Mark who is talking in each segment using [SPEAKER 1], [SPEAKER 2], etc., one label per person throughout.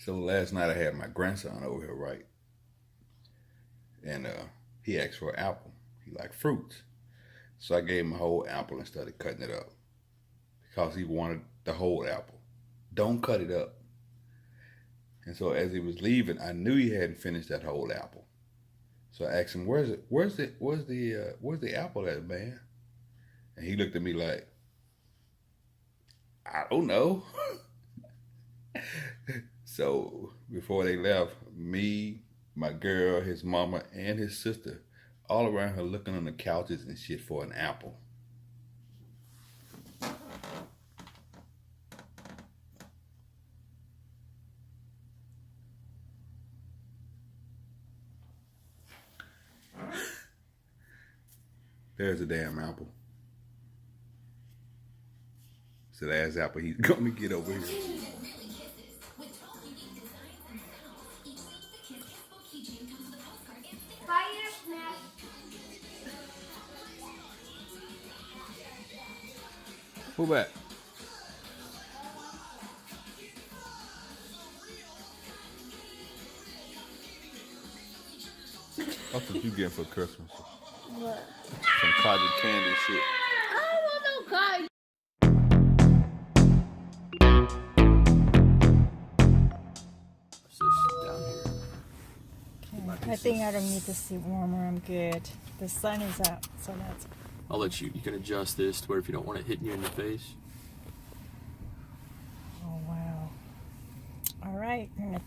[SPEAKER 1] So last night I had my grandson over here, right? And he asked for an apple. He liked fruits. So I gave him a whole apple and started cutting it up because he wanted the whole apple. Don't cut it up. And so as he was leaving, I knew he hadn't finished that whole apple. So I asked him, Where's the apple at, man?" And he looked at me like, "I don't know." So before they left, me, my girl, his mama, and his sister, all around her looking on the couches and shit for an apple. There's a damn apple. It's the last apple he's gonna get over here. Who back? That's what you getting for Christmas.
[SPEAKER 2] What?
[SPEAKER 1] Some cotton candy shit.
[SPEAKER 2] I don't want no cotton.
[SPEAKER 3] What's this down here?
[SPEAKER 2] Okay. I think I don't need to sit warmer. I'm good. The sun is out, so that's.
[SPEAKER 3] I'll let you. You can adjust this to where if you don't want it hitting you in the face.
[SPEAKER 2] Oh wow! All right, we're gonna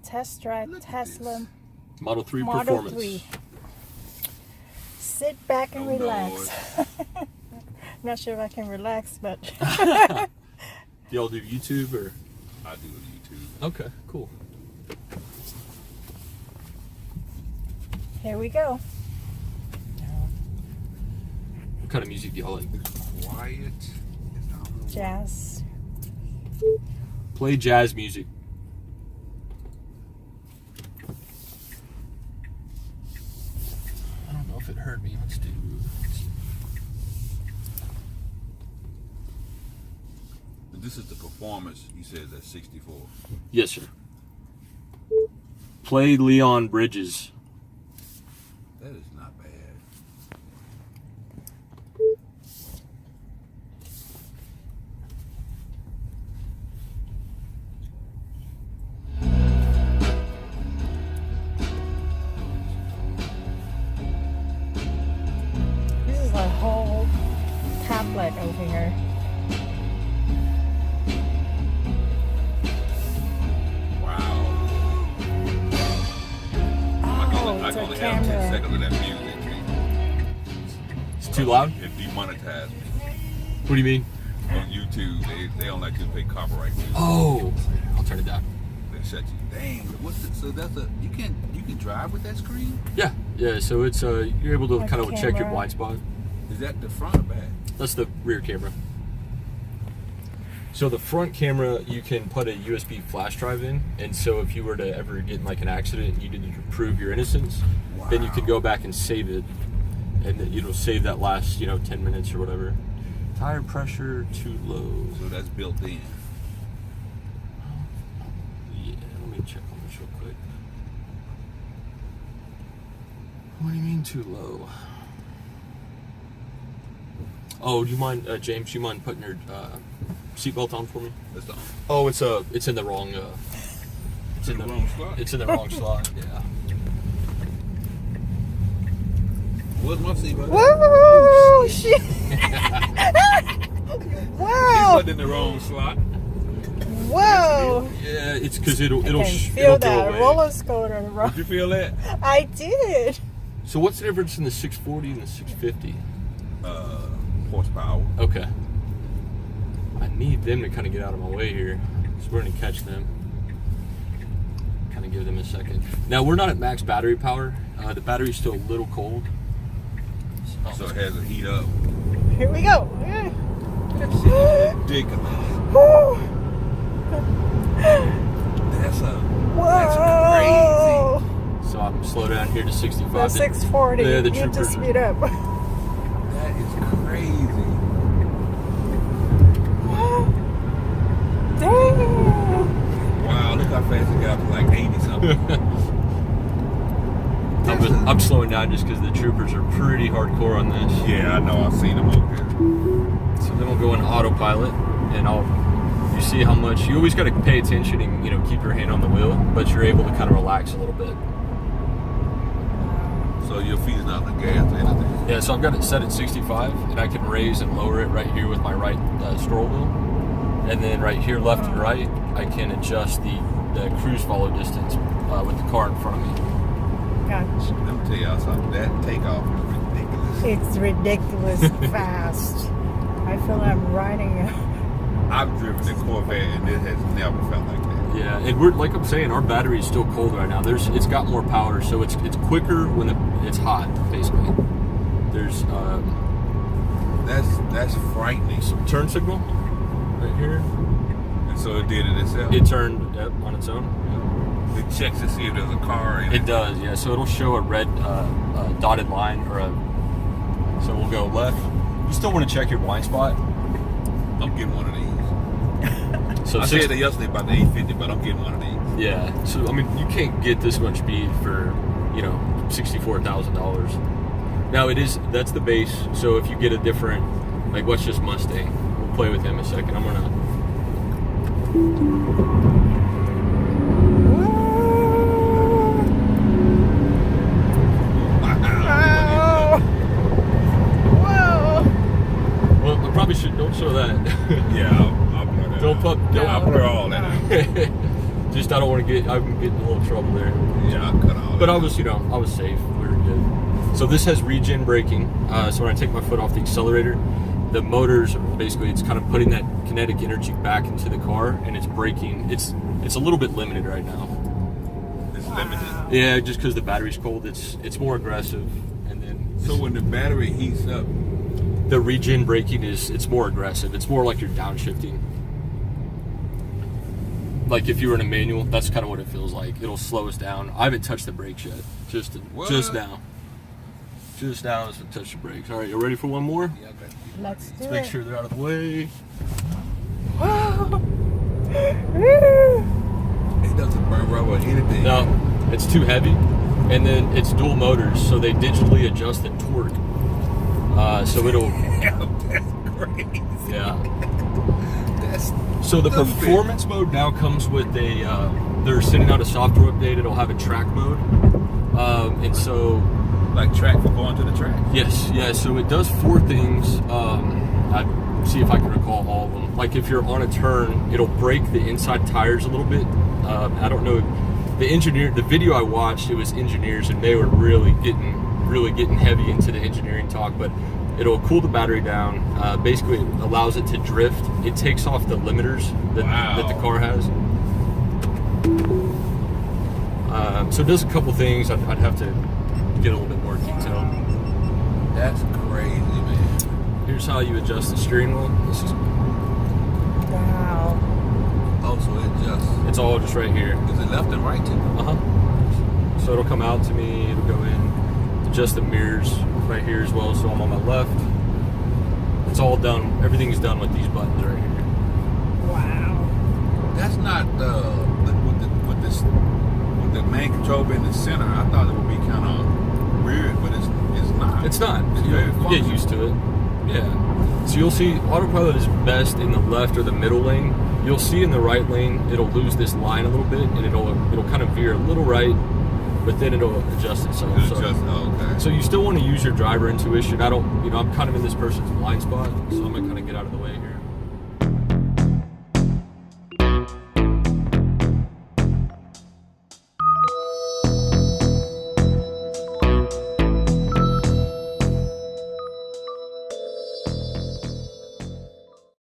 [SPEAKER 2] test drive Tesla
[SPEAKER 3] Model 3
[SPEAKER 2] Model
[SPEAKER 3] Performance.
[SPEAKER 2] 3. Sit back and relax. Not sure if I can relax, but.
[SPEAKER 3] Y'all do YouTube or?
[SPEAKER 1] I do YouTube.
[SPEAKER 3] Okay, cool.
[SPEAKER 2] Here we go.
[SPEAKER 3] What kind of music do y'all like?
[SPEAKER 1] Quiet.
[SPEAKER 2] Jazz.
[SPEAKER 3] Play jazz music. I don't know if it heard me. Let's do.
[SPEAKER 1] This is the Performance. You said that's 64.
[SPEAKER 3] Yes, sir. Play Leon Bridges.
[SPEAKER 1] That is not bad.
[SPEAKER 2] This is a whole tablet over here.
[SPEAKER 1] I can only have 10 seconds of that music.
[SPEAKER 3] It's too loud?
[SPEAKER 1] It demonetized me.
[SPEAKER 3] What do you mean?
[SPEAKER 1] On YouTube, they don't like you to pay copyright music.
[SPEAKER 3] Oh, I'll turn it down.
[SPEAKER 1] They shut you. Dang, so that's you can drive with that screen?
[SPEAKER 3] Yeah. So it's you're able to
[SPEAKER 2] Like
[SPEAKER 3] kind of check your
[SPEAKER 2] camera.
[SPEAKER 3] blind spot.
[SPEAKER 1] Is that the front or back?
[SPEAKER 3] That's the rear camera. So the front camera, you can put a USB flash drive in, and so if you were to ever get in like an accident and you needed to prove your innocence, then you could go back and save it, and then it'll save that last 10 minutes or whatever. Tire pressure too low.
[SPEAKER 1] So that's built in.
[SPEAKER 3] Yeah, let me check on this real quick. What do you mean too low? Oh, do you mind, James? Do you mind putting your seatbelt on for me?
[SPEAKER 1] That's on.
[SPEAKER 3] Oh, it's in the wrong.
[SPEAKER 1] It's in the wrong slot.
[SPEAKER 3] It's in the wrong slot. Yeah.
[SPEAKER 1] What's my seatbelt?
[SPEAKER 2] Whoa! Shit!
[SPEAKER 1] It's
[SPEAKER 2] Wow!
[SPEAKER 1] put in the wrong slot.
[SPEAKER 2] Whoa!
[SPEAKER 3] Yeah, it's because it'll
[SPEAKER 2] I can feel
[SPEAKER 3] it'll go
[SPEAKER 2] that
[SPEAKER 3] away.
[SPEAKER 2] roller skater.
[SPEAKER 1] Did you feel that?
[SPEAKER 2] I did.
[SPEAKER 3] So what's the difference in the 640 and the 650?
[SPEAKER 1] Horsepower.
[SPEAKER 3] Okay. I need them to kind of get out of my way here, so we're gonna catch them. Kind of give them a second. Now we're not at max battery power. The battery's still a little cold.
[SPEAKER 1] So it has a heat up.
[SPEAKER 2] Here we go.
[SPEAKER 1] Ridiculous.
[SPEAKER 2] Woo.
[SPEAKER 1] That's
[SPEAKER 2] Whoa!
[SPEAKER 1] crazy.
[SPEAKER 3] So I'm slow down here to 65.
[SPEAKER 2] The 640.
[SPEAKER 3] Yeah, the
[SPEAKER 2] you need to
[SPEAKER 3] troopers.
[SPEAKER 2] speed up.
[SPEAKER 1] That is crazy.
[SPEAKER 2] Dang!
[SPEAKER 1] Wow, look how fast it got.
[SPEAKER 3] now just because the troopers are pretty hardcore on this.
[SPEAKER 1] Yeah, I know. I've seen them over here.
[SPEAKER 3] So then we'll go in autopilot, and you see how much, you always got to pay attention and, you know, keep your hand on the wheel, but you're able to kind of relax a little bit.
[SPEAKER 1] So your feet is not on the gas or anything?
[SPEAKER 3] Yeah, so I've got it set at 65, and I can raise and lower it right here with my right stroll wheel. And then right here, left and right, I can adjust the cruise follow distance with the car in front of me.
[SPEAKER 2] Gotcha.
[SPEAKER 1] Let me tell y'all something. That takeoff is ridiculous.
[SPEAKER 2] It's ridiculous fast. I feel I'm riding a...
[SPEAKER 1] I've driven a Corvette and it has never felt like that.
[SPEAKER 3] Yeah, and we're, like I'm saying, our battery is still cold right now. It's got more power, so it's quicker when it's hot, basically. There's
[SPEAKER 1] That's frightening.
[SPEAKER 3] some turn signal right here.
[SPEAKER 1] And so it did it itself.
[SPEAKER 3] It turned on its own.
[SPEAKER 1] It checks to see if there's a car in it.
[SPEAKER 3] It does, yeah. So it'll show a red dotted line so we'll go left. You still want to check your blind spot.
[SPEAKER 1] I'm getting one of these.
[SPEAKER 3] So
[SPEAKER 1] I said that yesterday about the 850, but I'm getting one of these.
[SPEAKER 3] Yeah. So I mean, you can't get this much speed for, you know, $64,000. Now that's the base. So if you get a different, like, what's just Mustang? We'll play with him a second. I'm gonna. Well, I probably don't show that.
[SPEAKER 1] Yeah, I'll blur that.
[SPEAKER 3] Don't put.
[SPEAKER 1] I'll blur all that out.
[SPEAKER 3] Just I'm getting in a little trouble there.
[SPEAKER 1] Yeah, I'll cut all that.
[SPEAKER 3] But I was safe. We were good. So this has regen braking. So when I take my foot off the accelerator, the motors basically, it's kind of putting that kinetic energy back into the car, and it's braking. It's a little bit limited right now.
[SPEAKER 1] It's limited.
[SPEAKER 3] Yeah, just because the battery's cold, it's more aggressive. And then
[SPEAKER 1] So when the battery heats up,
[SPEAKER 3] the regen braking it's more aggressive. It's more like you're downshifting. Like if you were in a manual, that's kind of what it feels like. It'll slow us down. I haven't touched the brakes yet. Just now. Just now as I touch the brakes. All right, you ready for one more?
[SPEAKER 1] yeah, okay.
[SPEAKER 2] Let's do
[SPEAKER 3] Let's
[SPEAKER 2] it.
[SPEAKER 3] make sure they're out of the way.
[SPEAKER 1] It doesn't burn rubber or anything.
[SPEAKER 3] No, it's too heavy. And then it's dual motors, so they digitally adjust the torque. So it'll,
[SPEAKER 1] That's crazy.
[SPEAKER 3] yeah.
[SPEAKER 1] That's
[SPEAKER 3] So the
[SPEAKER 1] stupid.
[SPEAKER 3] performance mode now comes with they're sending out a software update. It'll have a track mode. And so,
[SPEAKER 1] like track for going to the track.
[SPEAKER 3] yes, yeah, so it does 4 things. I see if I can recall all of them. Like if you're on a turn, it'll break the inside tires a little bit. I don't know. The video I watched, it was engineers, and they were really getting heavy into the engineering talk, but it'll cool the battery down. Basically, it allows it to drift. It takes off the limiters that the car has. So it does a couple things. I'd have to get a little bit more detail.
[SPEAKER 1] That's crazy, man.
[SPEAKER 3] Here's how you adjust the steering wheel. This is
[SPEAKER 2] Wow.
[SPEAKER 1] Oh, so
[SPEAKER 3] it's all just right here.
[SPEAKER 1] is it left and right too?
[SPEAKER 3] So it'll come out to me. It'll go in. Adjust the mirrors right here as well. So I'm on my left. It's all done. Everything's done with these buttons right here.
[SPEAKER 2] Wow.
[SPEAKER 1] That's not with the main control being in the center. I thought it would be kind of weird, but it's not.
[SPEAKER 3] It's not.
[SPEAKER 1] It's
[SPEAKER 3] You
[SPEAKER 1] very
[SPEAKER 3] get
[SPEAKER 1] functional.
[SPEAKER 3] used to it. Yeah. So you'll see autopilot is best in the left or the middle lane. You'll see in the right lane, it'll lose this line a little bit, and it'll kind of veer a little right, but then it'll adjust itself.
[SPEAKER 1] Okay.
[SPEAKER 3] So you still want to use your driver intuition. I'm kind of in this person's blind spot, so I'm gonna kind of get out of the way here.